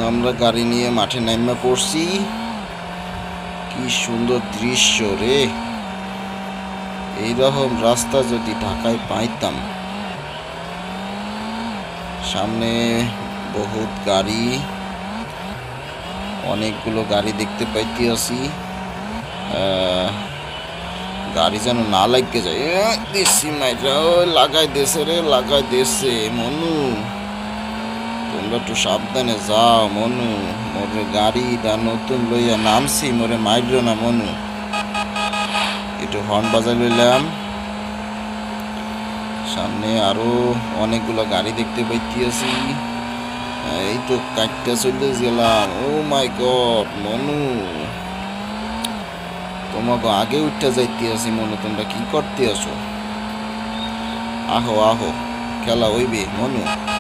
আমরা গাড়ি নিয়ে মাঠে নাইমা পড়ছি। কি সুন্দর দৃশ্য রে! এইরকম রাস্তা যদি ঢাকায় পাইতাম। সামনে বহুত গাড়ি, অনেকগুলো গাড়ি দেখতে পাইতেছি। গাড়ি যেন না লাগে যায়। দেশি মাইরা লাগাই দেশে রে, লাগাই দেশে। মনু, তোমরা একটু সাবধানে যাও মনু। মোরে গাড়িটা নতুন লইয়া নামছি, মোরে মাইরো না মনু। একটু হর্ন বাজাই লইলাম। সামনে আরো অনেকগুলো গাড়ি দেখতে পাইতেছি। এই তো কাটটা চলে গেলাম। ও মাই গড মনু, তোমাকে আগে উঠতে যাইতে আছি মনু। তোমরা কি করতে আসো? আহো আহো, খেলা হইবে মনু।